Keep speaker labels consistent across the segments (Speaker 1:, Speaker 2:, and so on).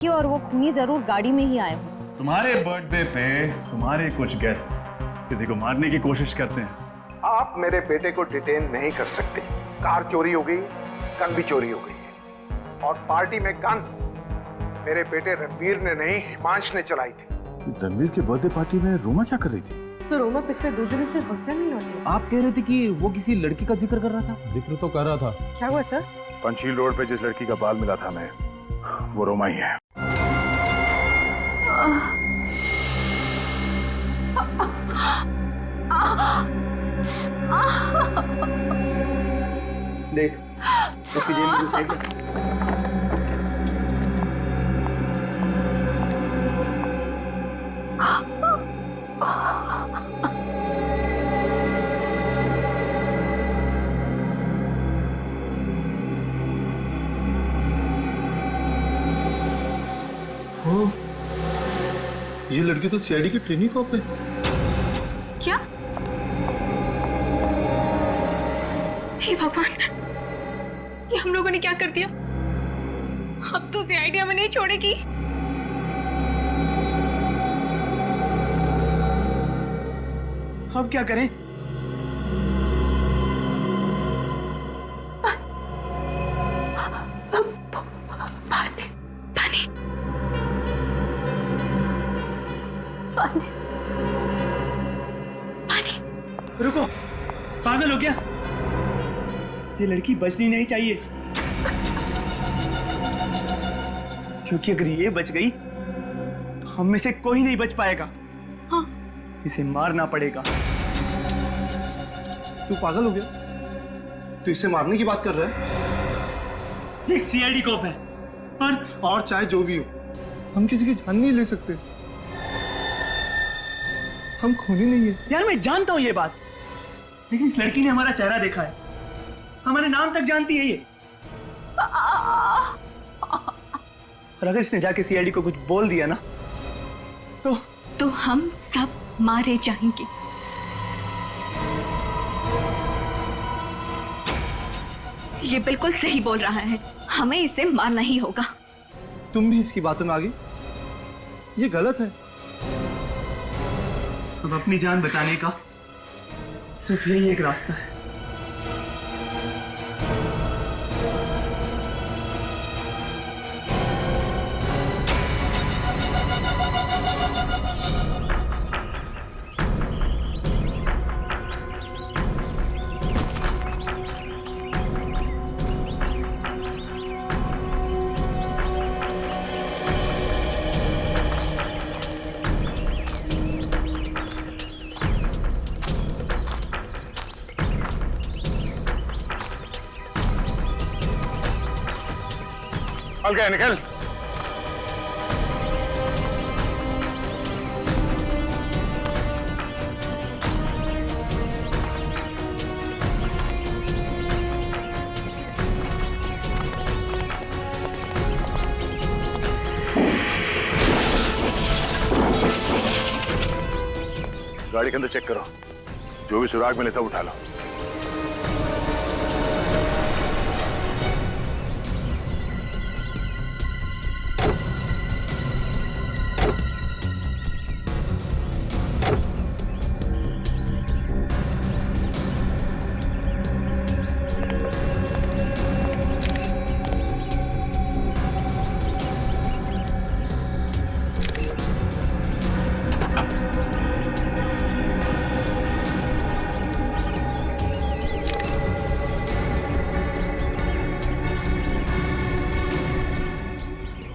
Speaker 1: और वो खूनी जरूर गाड़ी में ही आए हों।
Speaker 2: तुम्हारे बर्थडे पे तुम्हारे कुछ गेस्ट किसी को मारने की कोशिश करते हैं।
Speaker 3: आप मेरे बेटे को डिटेन नहीं कर सकते। कार चोरी हो गई, गन भी चोरी हो गई है। और पार्टी में गन मेरे बेटे रणवीर ने नहीं, हिमांश ने चलाई थी।
Speaker 2: रणवीर के बर्थडे पार्टी में रोमा क्या कर रही थी?
Speaker 4: तो रोमा पिछले 2 दिनों से हॉस्टल नहीं लौटी।
Speaker 5: आप कह रहे थे कि वो किसी लड़की का जिक्र कर रहा था।
Speaker 6: जिक्र तो कर रहा था।
Speaker 4: क्या हुआ सर?
Speaker 2: पंचशील रोड पे जिस लड़की का बाल मिला था हमें, वो रोमा ही है।
Speaker 5: देख उसकी जेब में कुछ है।
Speaker 6: ये लड़की तो सीआईडी की ट्रेनिंग कॉप है।
Speaker 4: क्या? हे भगवान, ये हम लोगों ने क्या कर दिया? अब तो सीआईडी हमें नहीं छोड़ेगी।
Speaker 5: अब क्या करें?
Speaker 4: पानी, पानी, पानी, पानी।
Speaker 5: रुको, पागल हो क्या? ये लड़की बचनी नहीं चाहिए, क्योंकि अगर ये बच गई तो हम में से कोई नहीं बच पाएगा।
Speaker 4: हाँ।
Speaker 5: इसे मारना पड़ेगा।
Speaker 6: तू पागल हो गया? तू इसे मारने की बात कर रहा है?
Speaker 5: एक सीआईडी कॉप है
Speaker 6: और चाहे जो भी हो, हम किसी की जान नहीं ले सकते। हम खूनी नहीं है।
Speaker 5: यार मैं जानता हूं ये बात, लेकिन इस लड़की ने हमारा चेहरा देखा है, हमारे नाम तक जानती है ये। और अगर इसने जाके सीआईडी को कुछ बोल दिया ना
Speaker 4: तो हम सब मारे जाएंगे। ये बिल्कुल सही बोल रहा है, हमें इसे मारना ही होगा।
Speaker 6: तुम भी इसकी बातों में आ गई? ये गलत है।
Speaker 5: अब अपनी जान बचाने का सिर्फ यही एक रास्ता है।
Speaker 2: निकल गया, निकल। गाड़ी के अंदर चेक करो, जो भी सुराग मिले सब उठा लो।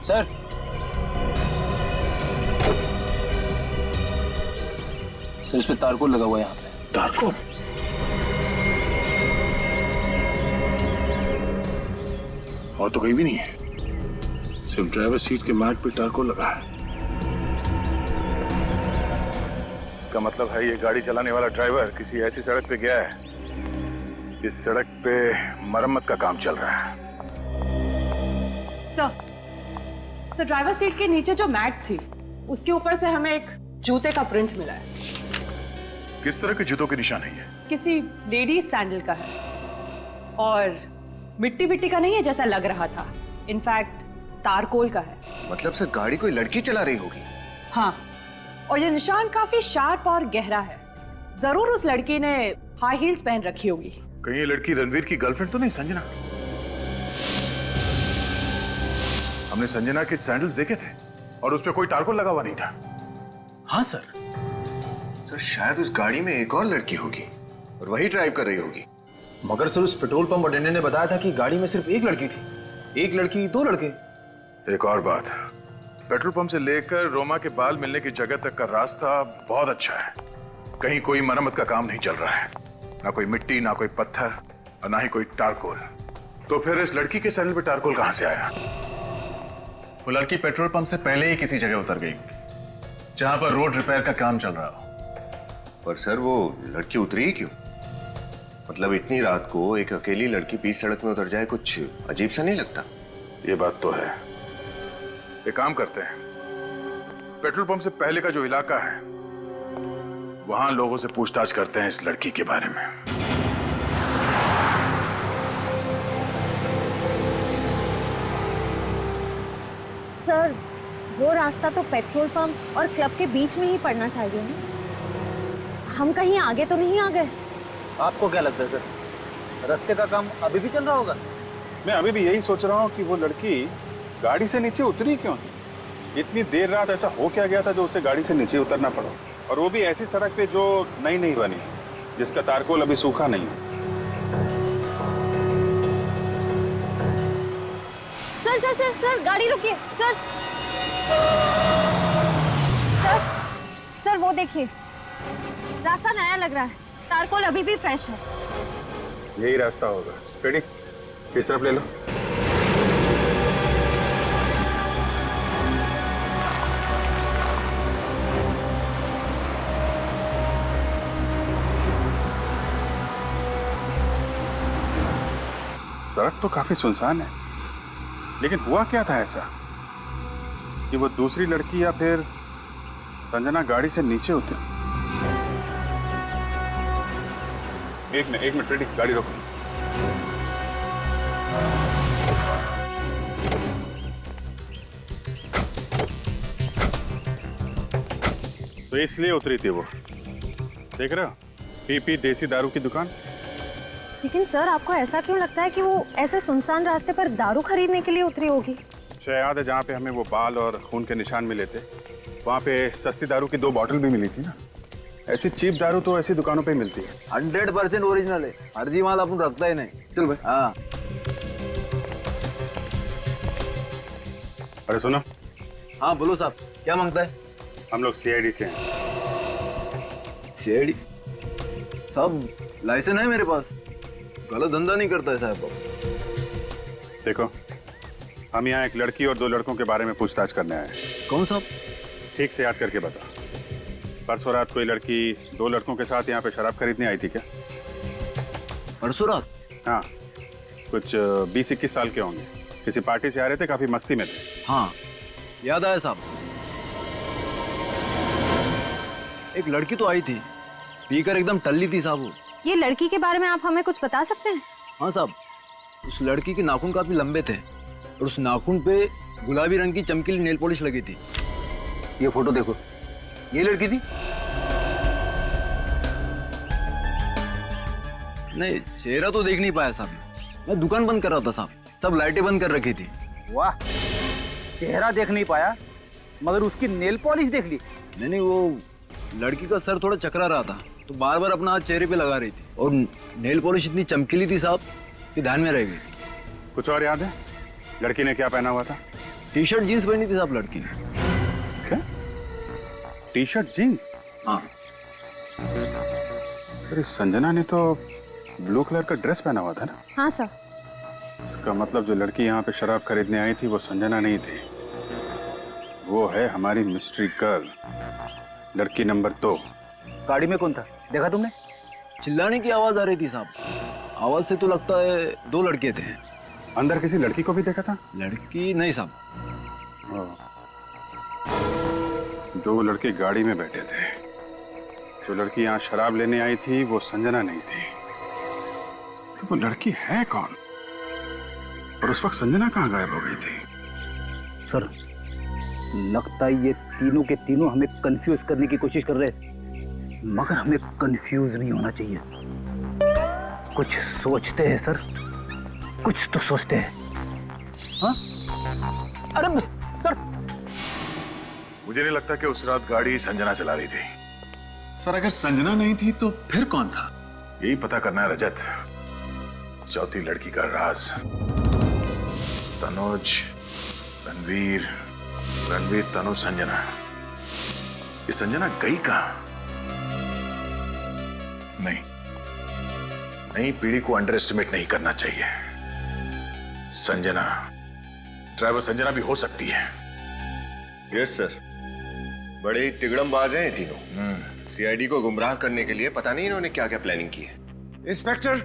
Speaker 5: सर, सर इस पे तारकोल लगा हुआ है यहाँ पे।
Speaker 2: तारकोल? और तो कहीं भी नहीं है, सिर्फ ड्राइवर सीट के मैट पे तारकोल लगा है। इसका मतलब है ये गाड़ी चलाने वाला ड्राइवर किसी ऐसी सड़क पे गया है जिस सड़क पे मरम्मत का काम चल रहा है।
Speaker 7: सर ड्राइवर सीट के नीचे जो मैट थी उसके ऊपर से हमें एक जूते का प्रिंट मिला है।
Speaker 2: किस तरह के जूतों के निशान है ये?
Speaker 7: किसी लेडीज सैंडल का है और मिट्टी विट्टी का नहीं है जैसा लग रहा था। इनफैक्ट तारकोल का है।
Speaker 8: मतलब सर गाड़ी कोई लड़की चला रही होगी?
Speaker 7: हाँ, और ये निशान काफी शार्प और गहरा है। जरूर उस लड़की ने हाई हील्स पहन रखी होगी।
Speaker 2: कहीं ये लड़की रणवीर की गर्लफ्रेंड तो नहीं संजना? हमने संजना के सैंडल्स देखे थे और उस पर कोई टारकोल लगा हुआ नहीं था।
Speaker 5: हाँ सर।
Speaker 8: सर शायद उस गाड़ी में एक और लड़की होगी और वही ड्राइव कर रही होगी।
Speaker 9: मगर सर उस पेट्रोल पंप अटेंडेंट ने बताया था कि गाड़ी में सिर्फ एक लड़की थी। एक लड़की, दो लड़के।
Speaker 2: एक और बात, पेट्रोल पंप से लेकर रोमा के बाल मिलने की जगह तक का रास्ता बहुत अच्छा है। कहीं कोई मरम्मत का काम नहीं चल रहा है, ना कोई मिट्टी, ना कोई पत्थर और ना ही कोई टारकोल। तो फिर इस लड़की के सैंडल पे टारकोल कहां से आया?
Speaker 9: वो लड़की पेट्रोल पंप से पहले ही किसी जगह उतर गई जहां पर रोड रिपेयर का काम चल रहा हो।
Speaker 8: पर सर वो लड़की उतरी क्यों? मतलब इतनी रात को एक अकेली लड़की बीच सड़क में उतर जाए, कुछ अजीब सा नहीं लगता?
Speaker 2: ये बात तो है। एक काम करते हैं, पेट्रोल पंप से पहले का जो इलाका है वहां लोगों से पूछताछ करते हैं इस लड़की के बारे में।
Speaker 1: सर, वो रास्ता तो पेट्रोल पंप और क्लब के बीच में ही पड़ना चाहिए ना। हम कहीं आगे तो नहीं आ गए?
Speaker 10: आपको क्या लगता है सर, रास्ते का काम अभी भी चल रहा होगा?
Speaker 11: मैं अभी भी यही सोच रहा हूँ कि वो लड़की गाड़ी से नीचे उतरी क्यों थी? इतनी देर रात ऐसा हो क्या गया था जो उसे गाड़ी से नीचे उतरना पड़ा, और वो भी ऐसी सड़क पे जो नई नहीं बनी, जिसका तारकोल अभी सूखा नहीं है।
Speaker 1: सर सर सर सर, गाड़ी रुकिए। सर सर सर, वो देखिए, रास्ता नया लग रहा है, तारकोल अभी भी फ्रेश है।
Speaker 11: यही रास्ता होगा। रेडी, इस तरफ ले लो। सड़क तो काफी सुनसान है, लेकिन हुआ क्या था ऐसा कि वो दूसरी लड़की या फिर संजना गाड़ी से नीचे उतरी? एक मिनट रेडी, गाड़ी रोको। तो इसलिए उतरी थी वो, देख रहे हो, पीपी देसी दारू की दुकान।
Speaker 1: लेकिन सर, आपको ऐसा क्यों लगता है कि वो ऐसे सुनसान रास्ते पर दारू खरीदने के लिए उतरी होगी?
Speaker 11: याद है जहाँ पे हमें वो बाल और खून के निशान मिले थे, वहाँ पे सस्ती दारू की 2 बॉटल भी मिली थी ना। ऐसी चीप दारू तो ऐसी दुकानों पे मिलती है।
Speaker 10: 100% ओरिजिनल है, फर्जी माल अपन रखता ही नहीं। चल भाई। हाँ।
Speaker 11: अरे सुनो।
Speaker 10: हाँ बोलो साहब, क्या मांगता है?
Speaker 11: हम लोग CID से हैं।
Speaker 10: CID? साहब लाइसेंस है मेरे पास, गलत धंधा नहीं करता है साहब।
Speaker 11: देखो, हम यहाँ एक लड़की और 2 लड़कों के बारे में पूछताछ करने आए हैं।
Speaker 10: कौन साहब?
Speaker 11: ठीक से याद करके बता। परसों रात कोई लड़की 2 लड़कों के साथ यहाँ पे शराब खरीदने आई थी क्या?
Speaker 10: परसों रात?
Speaker 11: हाँ, कुछ 20-21 साल के होंगे, किसी पार्टी से आ रहे थे, काफी मस्ती में थे।
Speaker 10: हाँ याद आया साहब, एक लड़की तो आई थी, पीकर एकदम टल्ली थी साहब।
Speaker 1: ये लड़की के बारे में आप हमें कुछ बता सकते हैं?
Speaker 10: हाँ साहब, उस लड़की के नाखून काफी लंबे थे और उस नाखून पे गुलाबी रंग की चमकीली नेल पॉलिश लगी थी। ये फोटो देखो, ये लड़की थी। नहीं, चेहरा तो देख नहीं पाया साहब, मैं दुकान बंद कर रहा था साहब, सब लाइटें बंद कर रखी थी। वाह, चेहरा देख नहीं पाया मगर उसकी नेल पॉलिश देख ली? नहीं, वो लड़की का सर थोड़ा चकरा रहा था तो बार बार अपना हाथ चेहरे पे लगा रही थी, और नेल पॉलिश इतनी चमकीली थी साहब कि ध्यान में रह गई।
Speaker 11: कुछ और याद है? लड़की ने क्या पहना हुआ था?
Speaker 10: टी-शर्ट जीन्स पहनी थी साहब लड़की ने।
Speaker 11: क्या? T-shirt jeans?
Speaker 10: हाँ।
Speaker 11: अरे संजना ने तो ब्लू कलर का ड्रेस पहना हुआ था ना?
Speaker 1: हाँ सर।
Speaker 11: इसका मतलब जो लड़की यहाँ पे शराब खरीदने आई थी वो संजना नहीं थी, वो है हमारी मिस्ट्री गर्ल, लड़की नंबर 2।
Speaker 10: गाड़ी में कौन था, देखा तुमने? चिल्लाने की आवाज आ रही थी साहब, आवाज से तो लगता है 2 लड़के थे।
Speaker 11: अंदर किसी लड़की को भी देखा था?
Speaker 10: लड़की नहीं साहब।
Speaker 11: 2 लड़के गाड़ी में बैठे थे। जो लड़की यहाँ शराब लेने आई थी वो संजना नहीं थी, तो वो लड़की है कौन? और उस वक्त संजना कहाँ गायब हो गई थी?
Speaker 10: सर, लगता है ये तीनों के तीनों हमें कंफ्यूज करने की कोशिश कर रहे हैं, मगर हमें कंफ्यूज नहीं होना चाहिए। कुछ सोचते हैं सर, कुछ तो सोचते हैं। हाँ? अरे सर,
Speaker 2: मुझे नहीं लगता कि उस रात गाड़ी संजना चला रही थी।
Speaker 9: सर अगर संजना नहीं थी तो फिर कौन था?
Speaker 2: यही पता करना है रजत। चौथी लड़की का राज। तनुज, रणवीर, रणवीर, तनुज, संजना। ये संजना गई कहां? नहीं नहीं, पीढ़ी को अंडर एस्टिमेट नहीं करना चाहिए। संजना, ड्राइवर संजना भी हो सकती है।
Speaker 8: यस सर, बड़े ही तिगड़मबाज हैं ये तीनों। सीआईडी को गुमराह करने के लिए पता नहीं इन्होंने क्या क्या प्लानिंग की है।
Speaker 3: इंस्पेक्टर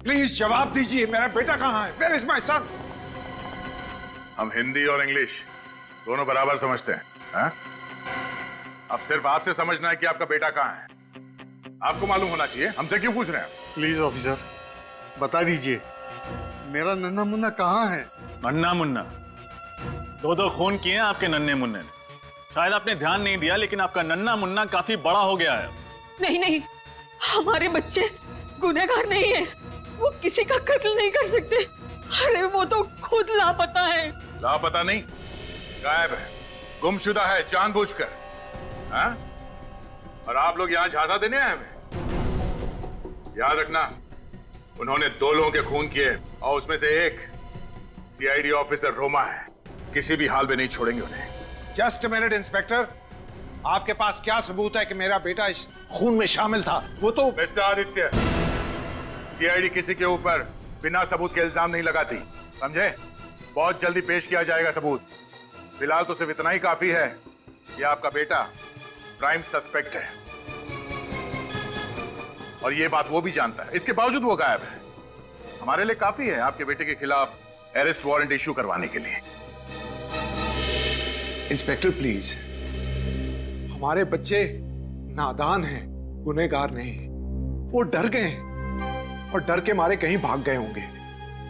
Speaker 3: प्लीज जवाब दीजिए, मेरा बेटा कहां है? Where is my son?
Speaker 2: हम हिंदी और इंग्लिश दोनों बराबर समझते हैं। हाँ? अब सिर्फ आपसे समझना है कि आपका बेटा कहां है। आपको मालूम होना चाहिए, हमसे क्यों पूछ रहे हैं?
Speaker 6: प्लीज ऑफिसर बता दीजिए, मेरा नन्हा मुन्ना कहाँ है?
Speaker 9: नन्ना मुन्ना? दो खून किए हैं आपके नन्हे मुन्ने ने। शायद आपने ध्यान नहीं दिया, लेकिन आपका नन्ना मुन्ना काफी बड़ा हो गया है।
Speaker 7: नहीं नहीं, हमारे बच्चे गुनहगार नहीं है, वो किसी का कत्ल नहीं कर सकते। अरे वो तो खुद लापता है।
Speaker 2: लापता नहीं, गायब है, गुमशुदा है जानबूझकर। हाँ? और आप लोग यहाँ झांसा देने आए हैं? याद रखना, उन्होंने 2 लोगों के खून किए और उसमें से एक सीआईडी ऑफिसर रोमा है। किसी भी हाल में नहीं छोड़ेंगे उन्हें।
Speaker 3: जस्ट अ मिनट इंस्पेक्टर, आपके पास क्या सबूत है कि मेरा बेटा इस खून में शामिल था? वो तो
Speaker 2: मिस्टर आदित्य, सीआईडी किसी के ऊपर बिना सबूत के इल्जाम नहीं लगाती, समझे? बहुत जल्दी पेश किया जाएगा सबूत। फिलहाल तो सिर्फ इतना ही काफी है कि आपका बेटा प्राइम सस्पेक्ट है, और ये बात वो भी जानता है। इसके बावजूद वो गायब है। हमारे लिए काफी है आपके बेटे के खिलाफ अरेस्ट वारंट इश्यू करवाने के लिए।
Speaker 3: इंस्पेक्टर प्लीज, हमारे बच्चे नादान हैं, गुनहगार नहीं। वो डर गए हैं और डर के मारे कहीं भाग गए होंगे।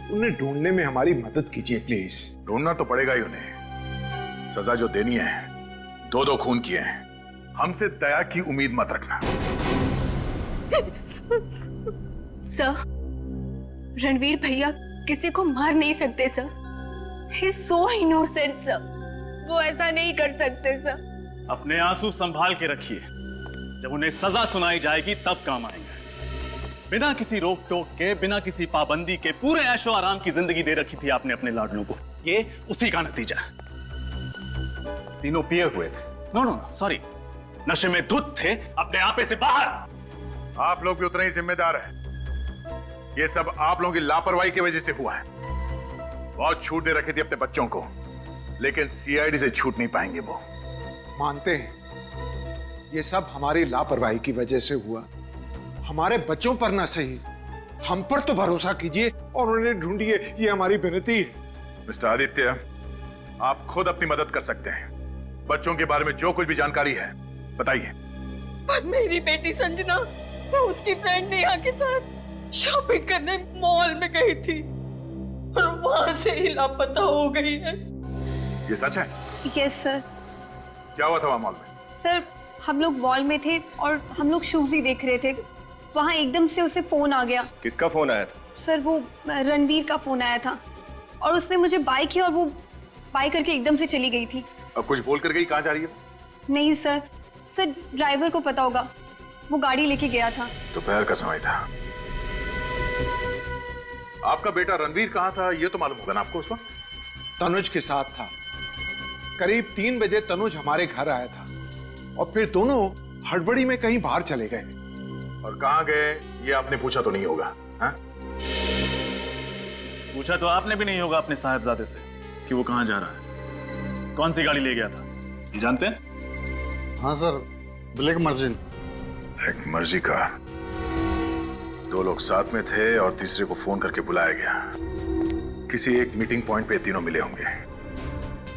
Speaker 3: उन्हें ढूंढने में हमारी मदद कीजिए प्लीज।
Speaker 2: ढूंढना तो पड़ेगा ही उन्हें। सजा जो देनी है, 2 खून किए हैं। हमसे दया की उम्मीद मत रखना।
Speaker 4: सर, रणवीर भैया किसी को मार नहीं सकते sir. He is so innocent sir, वो ऐसा नहीं कर सकते सर।
Speaker 9: अपने आंसू संभाल के रखिए, जब उन्हें सजा सुनाई जाएगी तब काम आएंगे। बिना किसी रोक टोक के, बिना किसी पाबंदी के पूरे ऐशो आराम की जिंदगी दे रखी थी आपने अपने लाडलों को। ये उसी का नतीजा है। तीनों पिए हुए थे, नो सॉरी, नशे में धुत थे, अपने आपे से बाहर।
Speaker 2: आप लोग भी उतने ही जिम्मेदार हैं। ये सब आप लोगों की लापरवाही की वजह से हुआ है। बहुत छूट दे रखी थी अपने बच्चों को, लेकिन सीआईडी से छूट नहीं पाएंगे वो।
Speaker 3: मानते हैं ये सब हमारी लापरवाही की वजह से हुआ। हमारे बच्चों पर ना सही, हम पर तो भरोसा कीजिए और उन्हें ढूंढिए, ये हमारी विनती है।
Speaker 2: मिस्टर आदित्य, आप खुद अपनी मदद कर सकते हैं। बच्चों के बारे में जो कुछ भी जानकारी है बताइए।
Speaker 7: पर मेरी बेटी संजना तो उसकी फ्रेंड नेहा के साथ शॉपिंग करने मॉल में गई थी और वहां से ही लापता हो गई है।
Speaker 2: ये सच है?
Speaker 1: Yes sir.
Speaker 2: क्या हुआ था वहां मॉल में?
Speaker 1: सर, हम लोग मॉल में थे और हम लोग शूज ही देख रहे थे। वहाँ एकदम से उसे फोन आ गया।
Speaker 8: किसका फोन आया था?
Speaker 1: सर, वो रणवीर का फोन आया था और उसने मुझे बाय किया और वो बाय करके एकदम से चली गई थी।
Speaker 2: अब कुछ बोल कर गई? कहाँ जा रही है?
Speaker 1: नहीं सर, ड्राइवर को पता होगा, वो गाड़ी लेके गया था।
Speaker 2: दोपहर का समय था। आपका बेटा रणवीर कहाँ था ये तो मालूम होगा ना आपको उस वक्त?
Speaker 3: तनुज के साथ था। करीब 3 बजे तनुज हमारे घर आया था और फिर दोनों हड़बड़ी में कहीं बाहर चले गए।
Speaker 2: और कहाँ गए ये आपने पूछा तो नहीं होगा? हाँ?
Speaker 9: पूछा तो आपने भी नहीं होगा अपने साहबजादे से कि वो कहाँ जा रहा है, कौन सी गाड़ी ले गया था, ये जानते हैं?
Speaker 6: हाँ सर, ब्लैक मर्जिन।
Speaker 2: ब्लैक मर्जी का 2 लोग साथ में थे और तीसरे को फोन करके बुलाया गया। किसी एक मीटिंग पॉइंट पे तीनों मिले होंगे।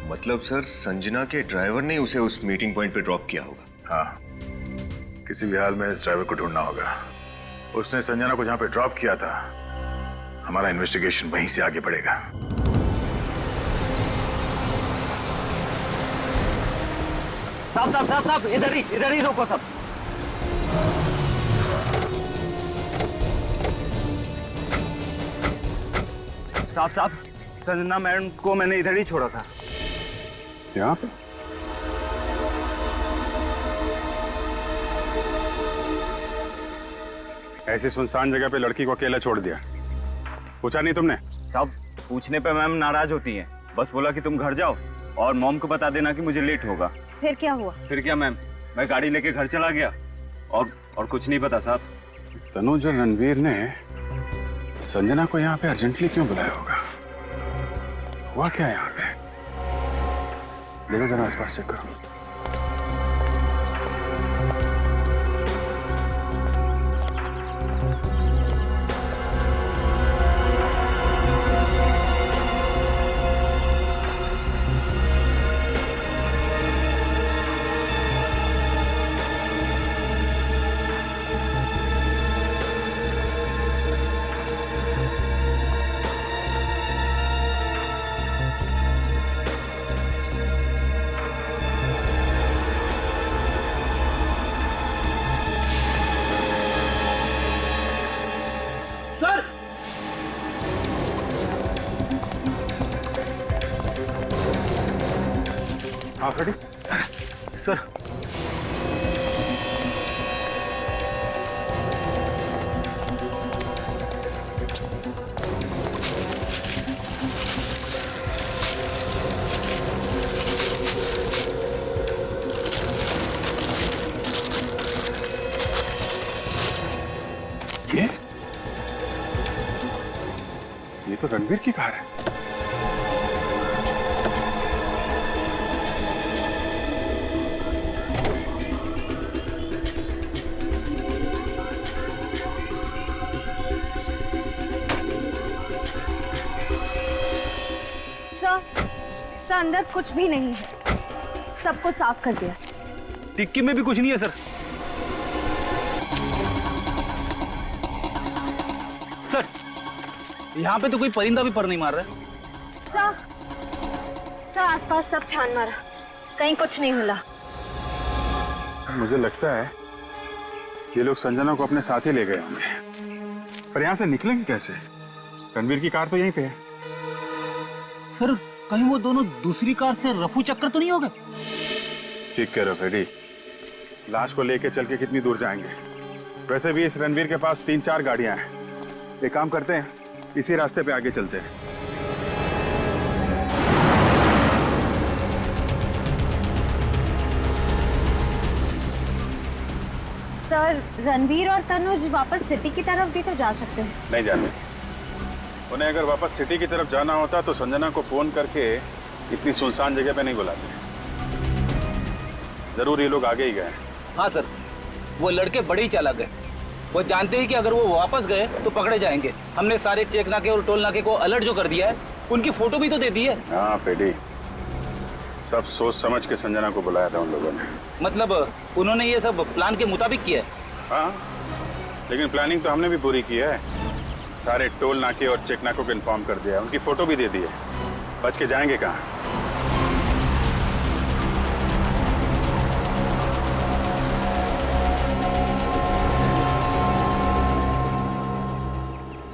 Speaker 8: मतलब सर, संजना के ड्राइवर ने उसे उस मीटिंग पॉइंट पे ड्रॉप किया होगा?
Speaker 2: हाँ, किसी भी हाल में इस ड्राइवर को ढूंढना होगा। उसने संजना को जहां पे ड्रॉप किया था, हमारा इन्वेस्टिगेशन वहीं से आगे बढ़ेगा।
Speaker 10: साहब साहब साहब साहब इधर ही रोको सब। साहब साहब, संजना मैडम को मैंने इधर ही छोड़ा था।
Speaker 11: यहाँ पे? ऐसी सुनसान जगह पे लड़की को अकेला छोड़ दिया, पूछा नहीं तुमने?
Speaker 10: साहब पूछने पे मैम नाराज होती हैं, बस बोला कि तुम घर जाओ और मॉम को बता देना कि मुझे लेट होगा।
Speaker 1: फिर क्या हुआ?
Speaker 10: फिर क्या मैम, मैं गाड़ी लेके घर चला गया और कुछ नहीं पता साहब।
Speaker 11: तनुज और रणवीर ने संजना को यहाँ पे अर्जेंटली क्यों बुलाया होगा? हुआ क्या यहाँ पे? देखो जरा आसपास चेक करो। हाँ खड़ी
Speaker 10: सर।
Speaker 11: ये तो रणवीर की कार है।
Speaker 1: सर अंदर कुछ भी नहीं है, सब कुछ साफ कर दिया।
Speaker 10: टिक्की में भी कुछ नहीं है सर। सर यहाँ पे तो कोई परिंदा भी पर नहीं मार रहा।
Speaker 1: सर आसपास सब छान मारा, कहीं कुछ नहीं मिला।
Speaker 11: मुझे लगता है ये लोग संजना को अपने साथ ही ले गए होंगे, पर यहाँ से निकलेंगे कैसे? रणवीर की कार तो यहीं पे है।
Speaker 10: सर कहीं वो दोनों दूसरी कार से रफू चक्कर तो नहीं हो गए?
Speaker 11: ठीक कह रहे हो फ्रेडी, लाश को लेके चल के कितनी दूर जाएंगे? वैसे भी इस रणवीर के पास 3-4 गाड़ियां हैं। एक काम करते हैं, इसी रास्ते पे आगे चलते हैं।
Speaker 1: सर रणवीर और तनुज वापस सिटी की तरफ भी तो जा सकते हैं।
Speaker 11: नहीं जाने, उन्हें अगर वापस सिटी की तरफ जाना होता तो संजना को फोन करके इतनी सुनसान जगह पे नहीं बुलाते। जरूर ये लोग आगे ही गए।
Speaker 10: हाँ सर, वो लड़के बड़े ही चालाक हैं। वो जानते हैं कि अगर वो वापस गए तो पकड़े जाएंगे। हमने सारे चेक नाके और टोल नाके को अलर्ट जो कर दिया है, उनकी फोटो भी तो दे दी है।
Speaker 11: हाँ पेडी, सब सोच समझ के संजना को बुलाया था उन लोगों ने।
Speaker 10: मतलब उन्होंने ये सब प्लान के मुताबिक किया है?
Speaker 11: हाँ, लेकिन प्लानिंग तो हमने भी पूरी की है। सारे टोल नाके और चेक नाकों को इन्फॉर्म कर दिया, उनकी फोटो भी दे दी है। बच के जाएंगे कहाँ?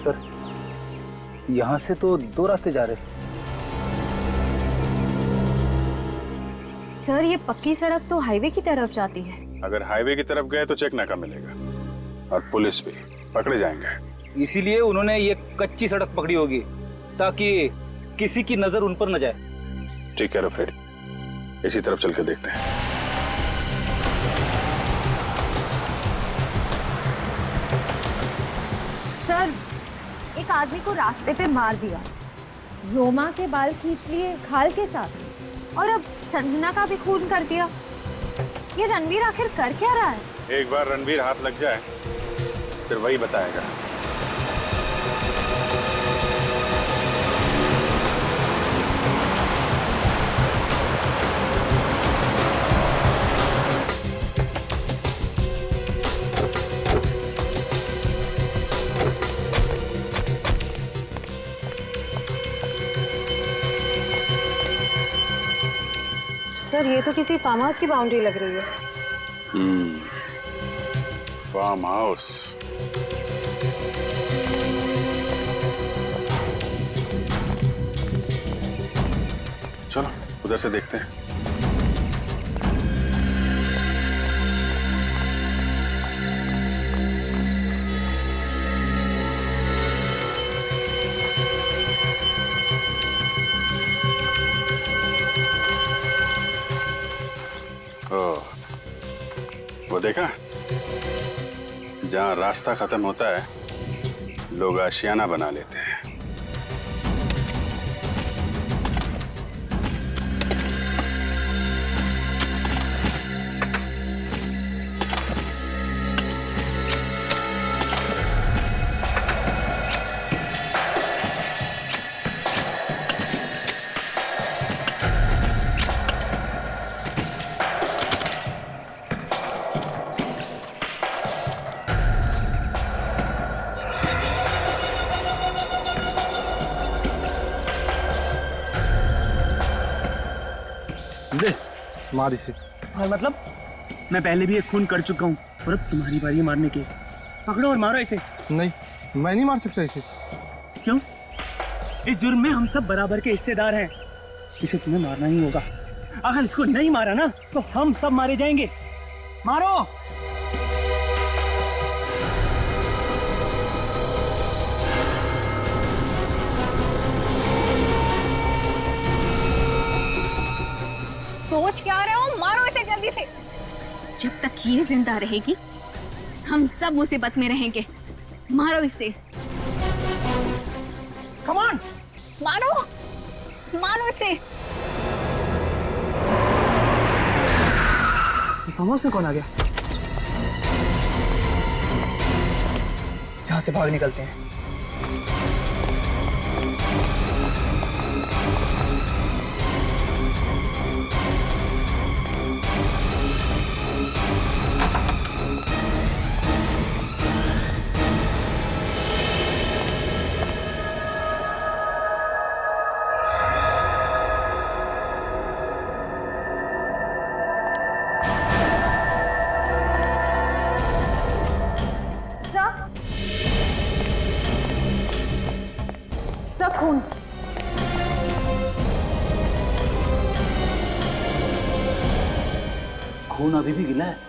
Speaker 10: सर यहाँ से तो 2 रास्ते जा रहे हैं।
Speaker 1: सर ये पक्की सड़क तो हाईवे की तरफ जाती है।
Speaker 11: अगर हाईवे की तरफ गए तो चेक नाका मिलेगा और पुलिस भी, पकड़े जाएंगे।
Speaker 10: इसीलिए उन्होंने ये कच्ची सड़क पकड़ी होगी ताकि किसी की नजर उन पर न जाए।
Speaker 11: ठीक है फिर इसी तरफ चल के देखते हैं।
Speaker 1: सर एक आदमी को रास्ते पे मार दिया, रोमा के बाल खींच लिए खाल के साथ, और अब संजना का भी खून कर दिया। ये रणवीर आखिर कर क्या रहा है?
Speaker 11: एक बार रणवीर हाथ लग जाए फिर वही बताएगा।
Speaker 4: सर ये तो किसी फार्म हाउस की बाउंड्री लग रही है।
Speaker 11: Farm house. चलो उधर से देखते हैं। वो देखा, जहां रास्ता खत्म होता है लोग आशियाना बना लेते हैं।
Speaker 10: मार इसे।
Speaker 5: और मतलब मैं पहले भी एक खून कर चुका हूँ और अब तुम्हारी बारी है मारने की। पकड़ो और मारो इसे।
Speaker 10: नहीं, मैं नहीं मार सकता इसे।
Speaker 5: क्यों? इस जुर्म में हम सब बराबर के हिस्सेदार हैं। इसे तुम्हें मारना ही होगा। अगर इसको नहीं मारा ना तो हम सब मारे जाएंगे। मारो।
Speaker 4: सोच क्या रहे हो? मारो इसे जल्दी से। जब तक ये जिंदा रहेगी हम सब मुसीबत में रहेंगे। मारो इसे।
Speaker 5: कम ऑन,
Speaker 4: मारो, मारो इसे।
Speaker 5: फार्म हाउस में कौन आ गया? यहाँ से भाग निकलते हैं।
Speaker 1: सब खून।
Speaker 10: खून अभी भी गिला है।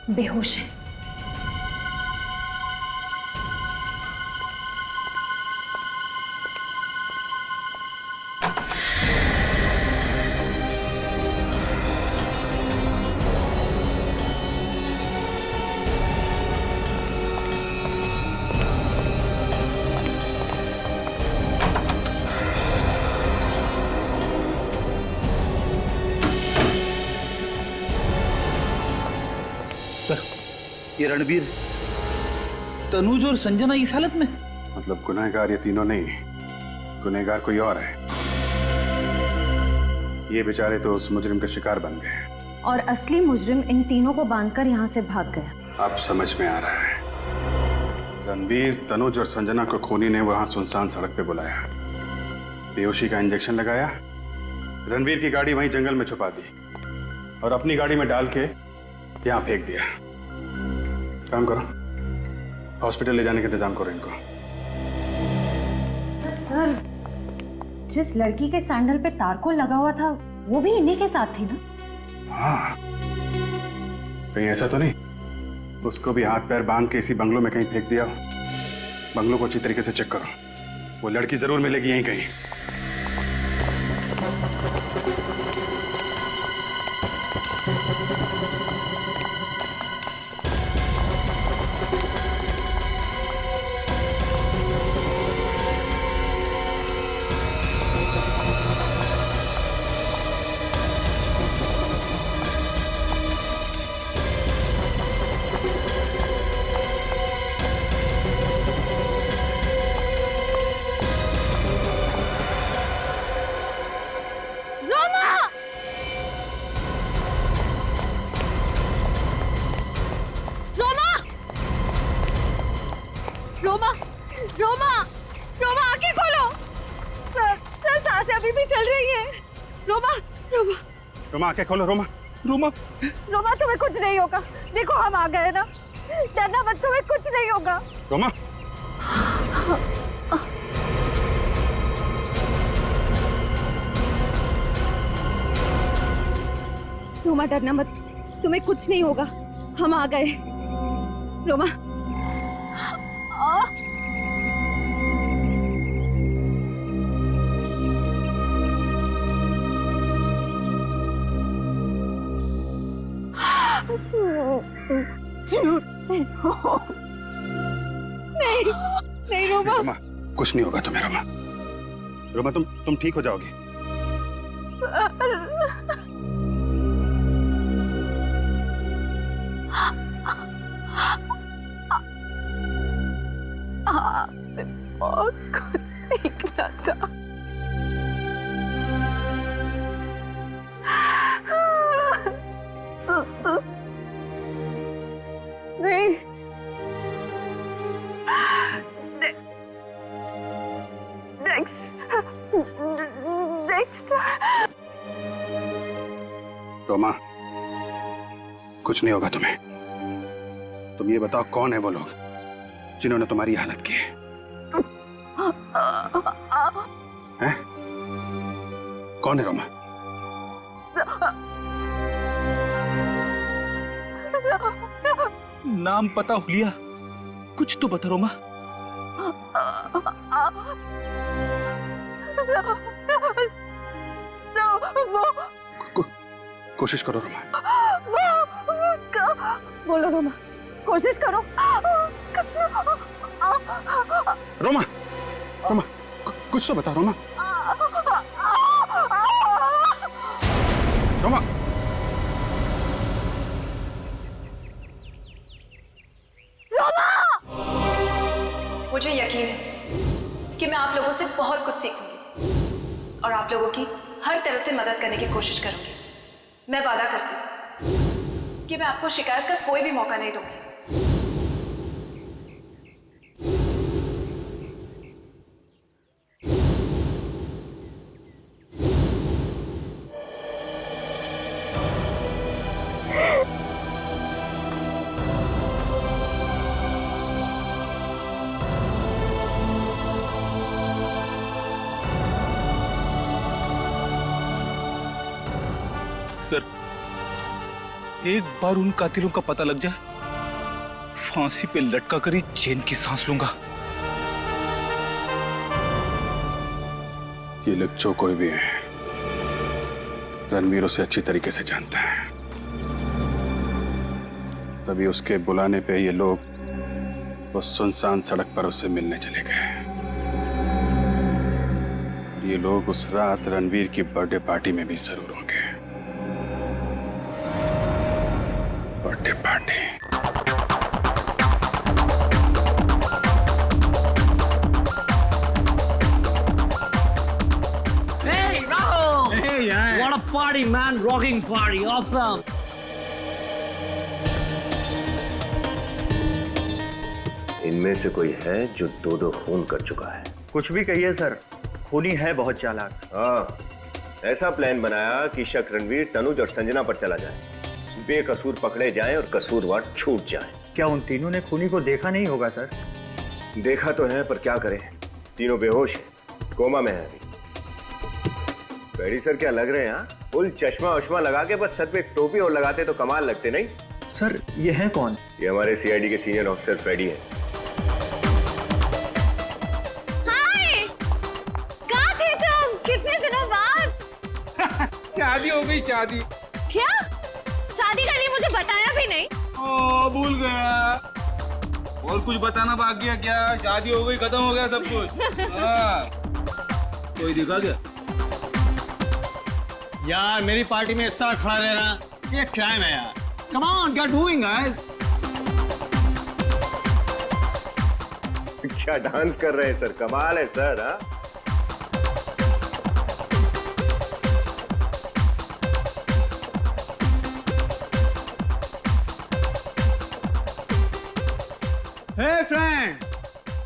Speaker 1: बेहोश है।
Speaker 10: ये रणवीर, तनुज और संजना इस हालत में?
Speaker 11: मतलब गुनहगार ये तीनों नहीं, गुनहगार कोई और है। ये बेचारे तो उस मुजरिम का शिकार बन गए
Speaker 1: और असली मुजरिम इन तीनों को बांधकर यहाँ से भाग गया।
Speaker 11: अब समझ में आ रहा है। रणवीर, तनुज और संजना को खूनी ने वहां सुनसान सड़क पे बुलाया, बेहोशी का इंजेक्शन लगाया, रणवीर की गाड़ी वहीं जंगल में छुपा दी और अपनी गाड़ी में डाल के यहाँ फेंक दिया। काम करो, हॉस्पिटल ले जाने का इंतजाम करो इनको।
Speaker 1: पर सर, जिस लड़की के सैंडल पे तारकोल लगा हुआ था वो भी इन्हीं के साथ थी ना?
Speaker 11: हाँ, कहीं ऐसा तो नहीं उसको भी हाथ पैर बांध के इसी बंगलों में कहीं फेंक दिया? बंगलों को अच्छी तरीके से चेक करो, वो लड़की जरूर मिलेगी यहीं कहीं।
Speaker 1: रोमा रोमा रोमा आंखें खोलो। सर सर सांसें अभी भी चल रही हैं। रोमा रोमा
Speaker 11: रोमा आंखें खोलो। रोमा रोमा
Speaker 1: रोमा तुम्हें कुछ नहीं होगा। देखो हम आ गए ना, डरना मत, तुम्हें कुछ नहीं होगा।
Speaker 11: रोमा
Speaker 1: रोमा डरना मत, तुम्हें कुछ नहीं होगा, हम आ गए। रोमा नहीं नहीं रोमा।
Speaker 11: रोमा कुछ नहीं होगा तुम्हें। रोमा रोमा तुम ठीक हो जाओगी।
Speaker 7: और कुछ सीखना था। नहीं नेक्स्ट
Speaker 11: रोमा कुछ नहीं होगा तुम्हें। तुम ये बताओ कौन है वो लोग जिन्होंने तुम्हारी हालत की है? हैं? कौन है रोमा?
Speaker 5: नाम पता हुलिया, कुछ तो बता रोमा।
Speaker 11: कोशिश करो रोमा।
Speaker 1: बोलो रोमा, कोशिश करो।
Speaker 11: रोमा रोमा कुछ तो बता रोमा। रोमा
Speaker 4: मुझे यकीन है कि मैं आप लोगों से बहुत कुछ सीखूंगी और आप लोगों की हर तरह से मदद करने की कोशिश करूंगी। मैं वादा करती हूँ कि मैं आपको शिकायत का कोई भी मौका नहीं दूंगी।
Speaker 5: सर, एक बार उन कातिलों का पता लग जाए, फांसी पे लटका कर ही चैन की सांस लूंगा।
Speaker 11: ये लोग जो कोई भी है रणवीर उसे अच्छी तरीके से जानता है, तभी उसके बुलाने पे ये लोग उस सुनसान सड़क पर उससे मिलने चले गए। ये लोग उस रात रणवीर की बर्थडे पार्टी में भी जरूर होंगे। Birthday party.
Speaker 12: Hey, Rahul! Hey, yeah. What a party, man! Rocking party, awesome!
Speaker 8: इनमें से कोई है जो दो दो खून कर चुका है?
Speaker 10: कुछ भी कहिए सर, खूनी है बहुत चालाक।
Speaker 8: हाँ, ऐसा प्लान बनाया कि शक रणवीर, तनुज और संजना पर चला जाए, बेकसूर पकड़े जाएं और कसूरवार छूट जाएं।
Speaker 10: क्या उन तीनों ने खूनी को देखा नहीं होगा सर?
Speaker 8: देखा तो है, पर क्या करें, तीनों बेहोश हैं, कोमा में है अभी। बेड़ी सर क्या लग रहे हैं? हाँ, फुल चश्मा वश्मा लगा के बस सर पे एक टोपी और लगाते तो कमाल लगते नहीं?
Speaker 10: सर ये है कौन?
Speaker 8: ये हमारे सीआईडी के सीनियर ऑफिसर फ्रेडी हैं।
Speaker 1: हाय, कहाँ थे तुम? कितने दिनों बाद?
Speaker 3: शादी हो गई, शादी।
Speaker 1: क्या? शादी कर ली, मुझे बताया भी नहीं।
Speaker 3: ओ, भूल गया। और कुछ बताना बाकी है क्या? शादी हो गई, खत्म हो गया सब कुछ। हाँ। कोई दिखा क्या?
Speaker 12: यार मेरी पार्टी में इस तरह खड़ा रहना ये क्राइम है यार। Come on, get moving, guys.
Speaker 8: क्या डांस कर रहे हैं सर, कमाल है सर। हाँ,
Speaker 12: Hey friend,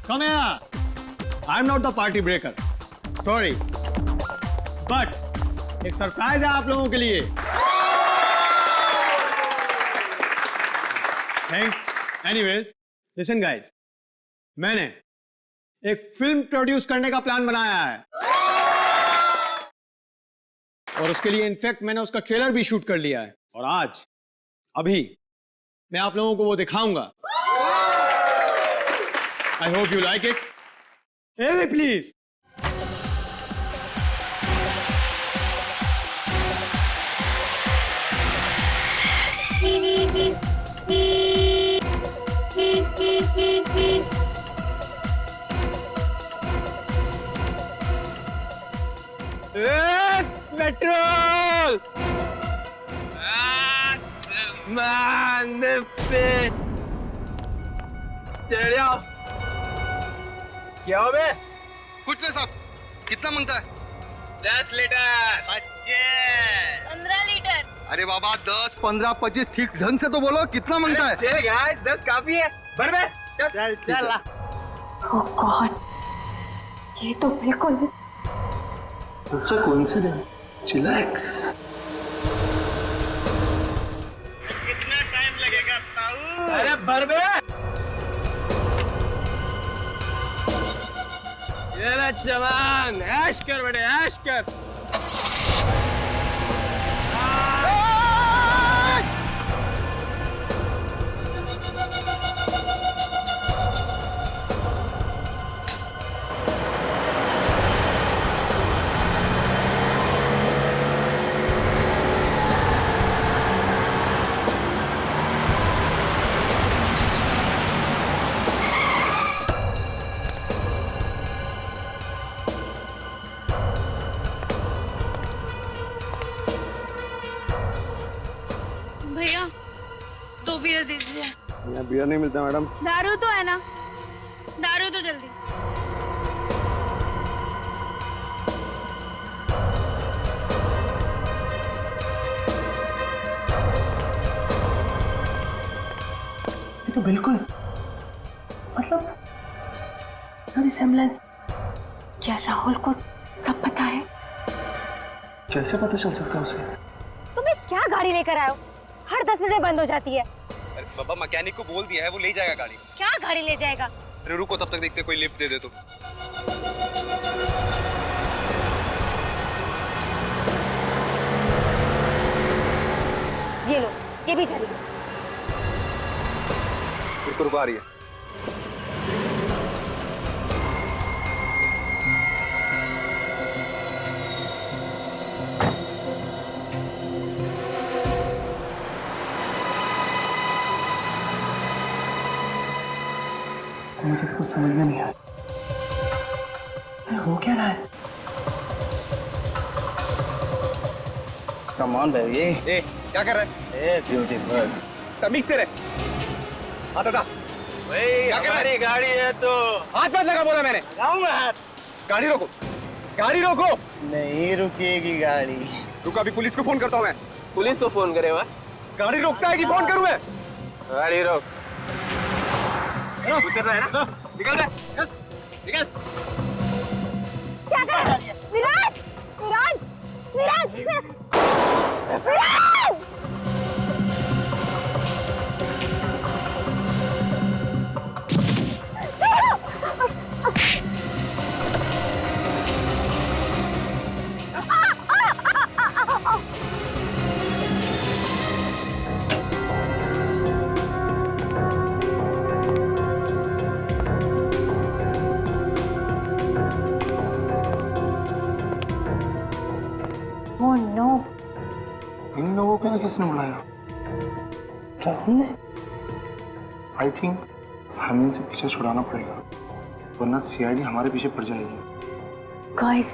Speaker 12: Come here. I'm not the party breaker. Sorry. But एक सरप्राइज है आप लोगों के लिए. Thanks. Anyways, listen guys. मैंने एक फिल्म प्रोड्यूस करने का प्लान बनाया है और उसके लिए इनफैक्ट मैंने उसका ट्रेलर भी शूट कर लिया है और आज अभी मैं आप लोगों को वो दिखाऊंगा. I hope you like it. Hey, please.
Speaker 5: Petrol क्या हो बे?
Speaker 6: कुछ नहीं साहब. कितना मांगता है?
Speaker 5: 10 लीटर. 15 लीटर.
Speaker 6: अरे बाबा 10, 15, 25 ठीक ढंग से तो बोलो. कितना मांगता है?
Speaker 5: चलेगा, 10 काफी है. भर बे. चल चल.
Speaker 1: ओह गॉड, ये तो बिल्कुल
Speaker 3: It's a coincidence. Chillax.
Speaker 5: कितना टाइम लगेगा ताऊ? अरे भर बे. ये ले जवान, ऐश कर बेटे, ऐश कर.
Speaker 4: भैया 2 बियर दे दीजिए.
Speaker 3: यहाँ बियर नहीं मिलता मैडम.
Speaker 4: दारू तो है ना? दारू तो जल्दी.
Speaker 5: ये तो बिल्कुल मतलब रिसेम्बलेंस.
Speaker 1: क्या राहुल को सब पता है?
Speaker 3: कैसे पता चल सकता है उसे?
Speaker 1: तुम्हें क्या गाड़ी लेकर आए हो? हर 10 मिनट में बंद हो जाती है.
Speaker 13: अरे बाबा मैकेनिक को बोल दिया है, वो ले जाएगा गाड़ी.
Speaker 1: क्या गाड़ी ले जाएगा?
Speaker 13: अरे रुको, तब तक देखते कोई लिफ्ट दे दे तो.
Speaker 1: ये लो, ये भी चलिए.
Speaker 13: रुको आ रही है.
Speaker 5: मुझे तो कुछ समझ में नहीं आया. हो क्या रहा है? Come on baby.
Speaker 13: ए क्या कर रहा है?
Speaker 5: A beautiful.
Speaker 13: तमीज से रहे. आता था.
Speaker 5: क्या कर रही गाड़ी है तो
Speaker 13: हाथ मत लगा बोला मैंने.
Speaker 5: लगाऊंगा हाथ.
Speaker 13: गाड़ी रोको. गाड़ी रोको.
Speaker 5: नहीं रुकेगी गाड़ी.
Speaker 13: रुको, अभी पुलिस को फोन करता हूँ मैं.
Speaker 5: पुलिस को फोन करे.
Speaker 13: गाड़ी रोकता है कि फोन करूँ मैं?
Speaker 5: गाड़ी रोक.
Speaker 13: उतर रहा है ना? निकल रहा है. निकल.
Speaker 1: क्या कर रहा है? विराज! विराज! विराज! विराज! Oh no!
Speaker 3: इन लोगों को किसने बुलाया?
Speaker 5: राहुल ने.
Speaker 3: आई थिंक हमें इनसे पीछे छुड़ाना पड़ेगा, वरना सीआईडी हमारे पीछे पड़ जाएगी.
Speaker 1: Guys,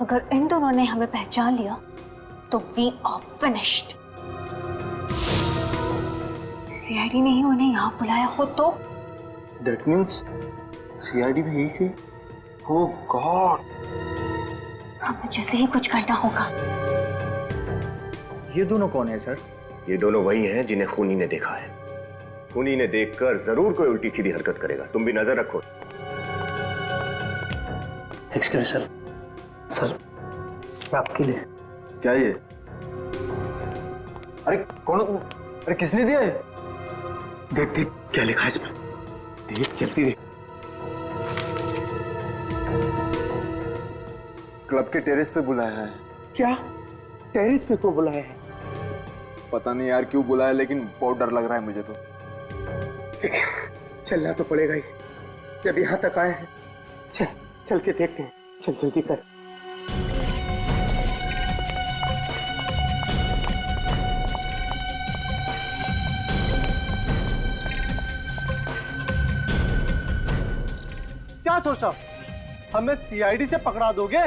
Speaker 1: अगर इन दोनों ने हमें पहचान लिया तो we are finished. सीआईडी ने ही उन्हें यहाँ बुलाया हो तो?
Speaker 3: That means सीआईडी भी यही है. Oh God!
Speaker 1: हमें जल्दी ही कुछ करना होगा.
Speaker 10: ये दोनों कौन है सर?
Speaker 8: ये दोनों वही हैं जिन्हें खूनी ने देखा है. खूनी ने देखकर जरूर कोई उल्टी सीधी हरकत करेगा. तुम भी नजर रखो.
Speaker 5: एक्सक्यूज सर, सर आपके लिए।
Speaker 10: क्या ये? अरे कौन? अरे किसने दिया है?
Speaker 5: देख देख क्या लिखा है इसमें, देख जल्दी देख।
Speaker 10: क्लब के टेरेस पे बुलाया है।
Speaker 5: क्या टेरेस पे को बुलाया है?
Speaker 10: पता नहीं यार क्यों बुलाया, लेकिन बहुत डर लग रहा है मुझे तो।
Speaker 5: चलना तो पड़ेगा ही, जब यहाँ तक आए हैं। चल चल के देखते हैं, चल जल्दी कर। क्या सोचा, हमें सीआईडी से पकड़ा दोगे?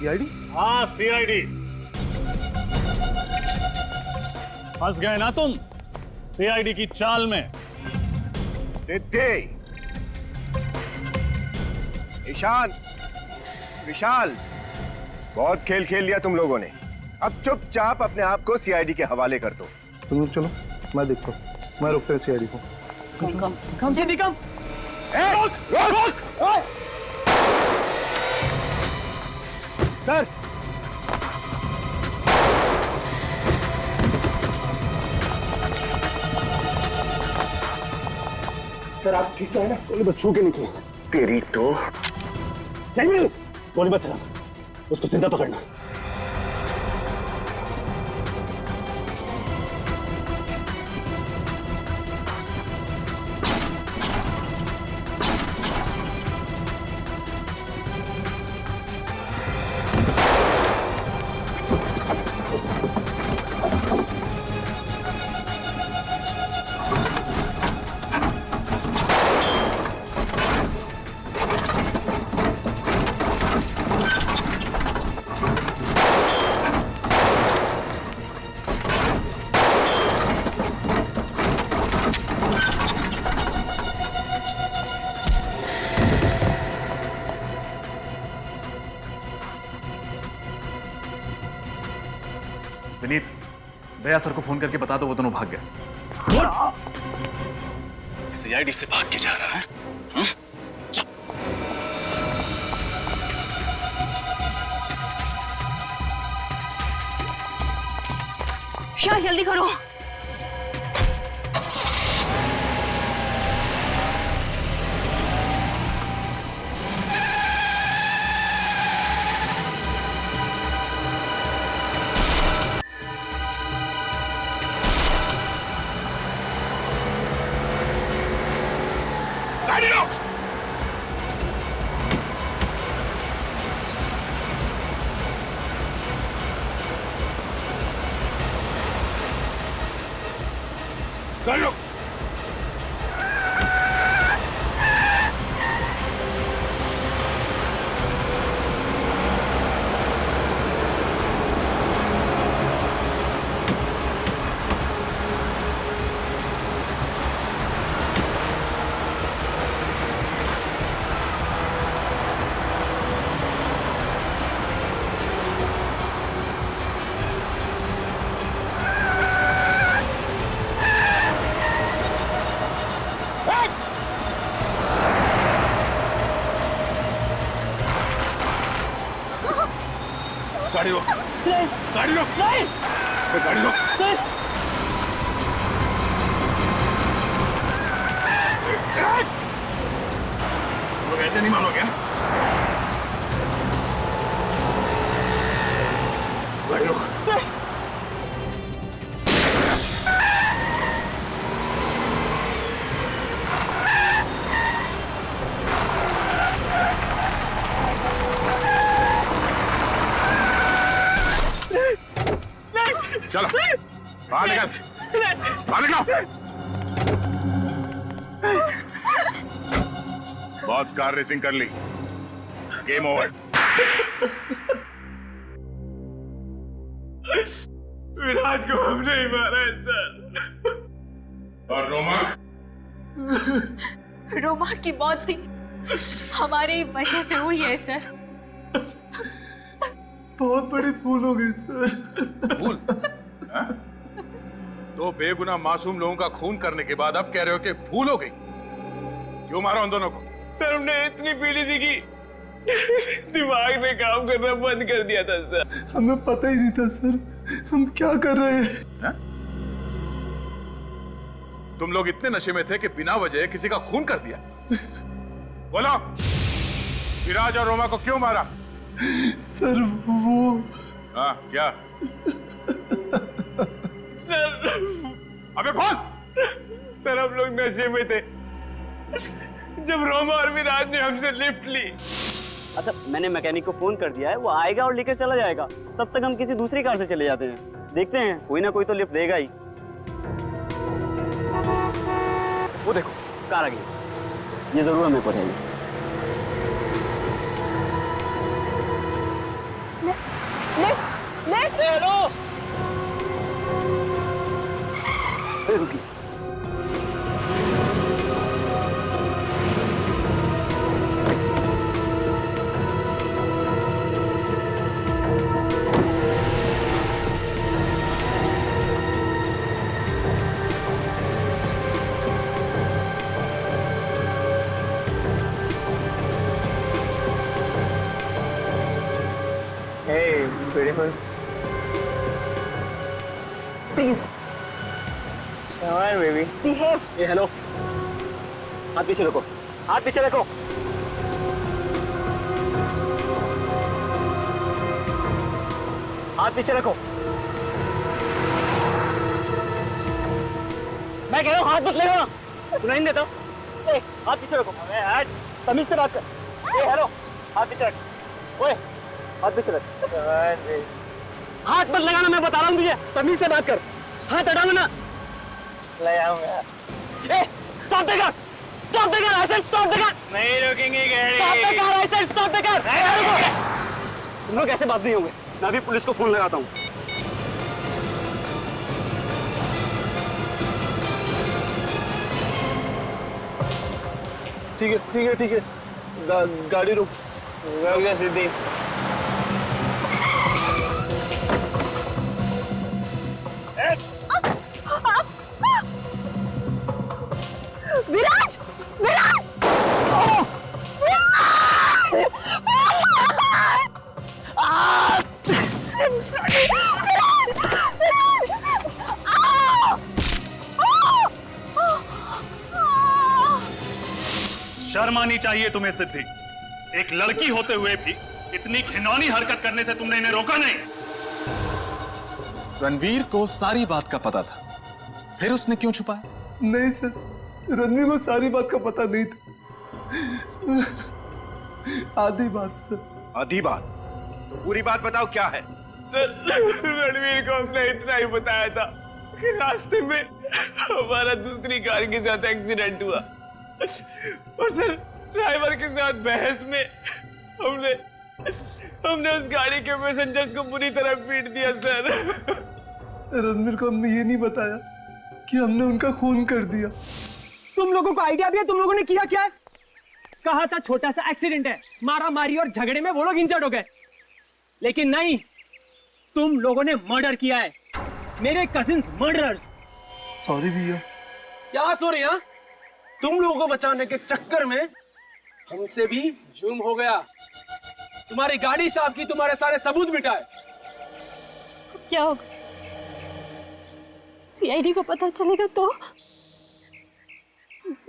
Speaker 9: सीआईडी? हाँ सीआईडी। फंस गए ना तुम सीआईडी की चाल में।
Speaker 8: सिद्धि, ईशान, विशाल, बहुत खेल खेल लिया तुम लोगों ने। अब चुपचाप अपने आप को सीआईडी के हवाले कर दो।
Speaker 12: तुम चलो, मैं देखता हूँ, मैं रुकता हूँ सीआईडी को।
Speaker 5: कम से कम।
Speaker 8: रोक, रोक।
Speaker 5: सर सर आप ठीक है ना? गोली बस छू के निकलो।
Speaker 8: तेरी तो
Speaker 5: नहीं, गोली बच चला, उसको जिंदा पकड़ना।
Speaker 9: विनीत, भैया सर को फोन करके बता दो, वो दोनों भाग गए। सीआईडी से भाग के जा रहा है? हाँ?
Speaker 1: शाह जल्दी करो।
Speaker 9: गाड़ी रोक, गाड़ी रोक, गाड़ी रोक। लोग ऐसे नहीं मानोगे? गाड़ी रोक। चलो बाहर निकल, बाहर निकलो। बहुत कार रेसिंग कर ली, गेम ओवर।
Speaker 13: विराज को हमने ही मारा है सर।
Speaker 2: और रोमा?
Speaker 4: रोमा की मौत भी हमारी वजह से हुई है सर।
Speaker 6: बहुत बड़ी भूल हो गई सर।
Speaker 2: भूल? हाँ? दो बेगुनाह मासूम लोगों का खून करने के बाद अब कह रहे हो कि भूल हो गई? क्यों मारा उन दोनों को?
Speaker 13: सर हमने इतनी पीली थी कि दिमाग ने काम करना बंद कर दिया था सर।
Speaker 6: हमें पता ही नहीं था सर हम क्या कर रहे हैं।
Speaker 2: हा? तुम लोग इतने नशे में थे कि बिना वजह किसी का खून कर दिया। बोलो, विराज और रोमा को क्यों मारा?
Speaker 6: सर वो
Speaker 2: हाँ क्या?
Speaker 13: सर
Speaker 2: अबे बोल।
Speaker 13: सर हम लोग नशे में थे जब रोमा और विराज ने हमसे लिफ्ट ली।
Speaker 5: अच्छा, मैंने मैकेनिक को फोन कर दिया है, वो आएगा और लेकर चला जाएगा। तब तक हम किसी दूसरी कार से चले जाते हैं। देखते हैं, कोई ना कोई तो लिफ्ट देगा ही। वो देखो, कार आ गई। ये जरूर हमें पहुंचाएगी।
Speaker 1: Lift lift.
Speaker 5: हेलो, रुकी।
Speaker 10: Hey, beautiful.
Speaker 1: Please
Speaker 5: Come on, baby.
Speaker 1: Behave.
Speaker 5: ये हेलो, हाथ पीछे रखो, हाथ पीछे रखो। हाथ पीछे रखो। मैं कह रहा हूँ हाथ मत लगाना, सुनाई नहीं देता। ए, हाथ पीछे रखो। अबे हट, तमीज से बात कर। ए हेलो, हाथ पीछे रख। ओए, हाथ पीछे रख। हाथ मत लगाना, मैं बता रहा हूँ तुझे, तमीज से बात कर। हाथ हटाओ ना। लगाऊंगा। ए, stop the car, stop the car, ऐसे स्टॉप द कार।
Speaker 13: नहीं रुकेंगे गाड़ी।
Speaker 5: स्टॉप द कार, ऐसे स्टॉप द कार। तुम लोग ऐसे बात नहीं होंगे, मैं अभी पुलिस को फोन लगाता हूँ।
Speaker 6: ठीक है ठीक है ठीक है, गाड़ी रुक
Speaker 13: गया सीधी।
Speaker 1: विराज विराज
Speaker 9: शर्म आनी चाहिए तुम्हें सिद्धि। एक लड़की होते हुए भी इतनी घिनौनी हरकत करने से तुमने इन्हें रोका नहीं।
Speaker 11: रणवीर को सारी बात का पता था, फिर उसने क्यों छुपाया?
Speaker 6: नहीं सर, रणवीर को सारी बात का पता नहीं था। आधी बात सर।
Speaker 8: आधी बात? तो पूरी बात बताओ, क्या है?
Speaker 13: सर रणवीर को हमने इतना ही बताया था कि रास्ते में हमारा दूसरी कार के साथ एक्सीडेंट हुआ और सर ड्राइवर के साथ बहस में हमने उस गाड़ी के पैसेंजर्स को बुरी तरह पीट दिया सर।
Speaker 6: रणवीर को हमने ये नहीं बताया कि हमने उनका खून कर दिया।
Speaker 5: तुम लोगों को आइडिया भी है तुम लोगों ने किया क्या है? कहा था छोटा सा एक्सीडेंट है, मारा मारी और झगड़े में वो लोग इंजर्ड हो गए, लेकिन नहीं, तुम लोगों ने मर्डर किया है। मेरे कजिन्स मर्डरर्स।
Speaker 6: सॉरी भैया।
Speaker 5: क्या सॉरी? हाँ, तुम लोगों को बचाने के चक्कर में हमसे भी जुर्म हो गया। तुम्हारी गाड़ी साफ की, तुम्हारे सारे सबूत मिटाए।
Speaker 1: क्या होगा? सीआईडी को पता चलेगा तो?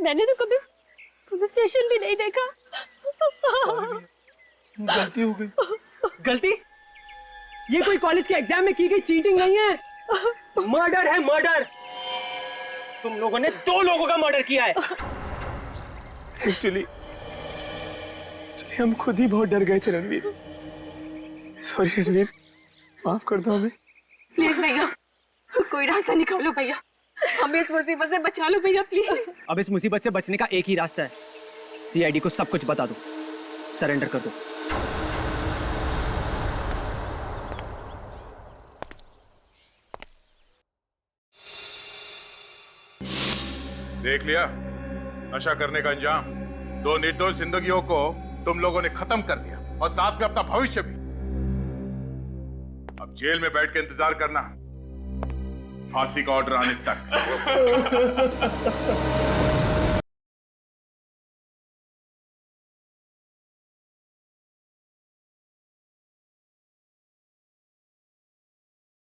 Speaker 1: मैंने तो कभी पुलिस स्टेशन भी नहीं देखा।
Speaker 6: गलती हो गई।
Speaker 5: गलती? ये कोई कॉलेज के एग्जाम में की गई चीटिंग नहीं है, मर्डर है, मर्डर। तुम लोगों ने 2 लोगों का मर्डर किया है।
Speaker 13: एक्चुअली हम खुद ही बहुत डर गए थे रणवीर। सॉरी रणवीर, माफ कर दो हमें।
Speaker 1: प्लीज भैया, कोई रास्ता निकालो भैया, हमें इस मुसीबत से बचा लो भैया प्लीज।
Speaker 5: अब इस मुसीबत से बचने का एक ही रास्ता है, सीआईडी को सब कुछ बता दो, सरेंडर कर दो।
Speaker 2: देख लिया नशा करने का अंजाम। 2 निर्दोष जिंदगियों को तुम लोगों ने खत्म कर दिया और साथ में अपना भविष्य भी। अब जेल में बैठ के इंतजार करना फांसी का ऑर्डर आने तक।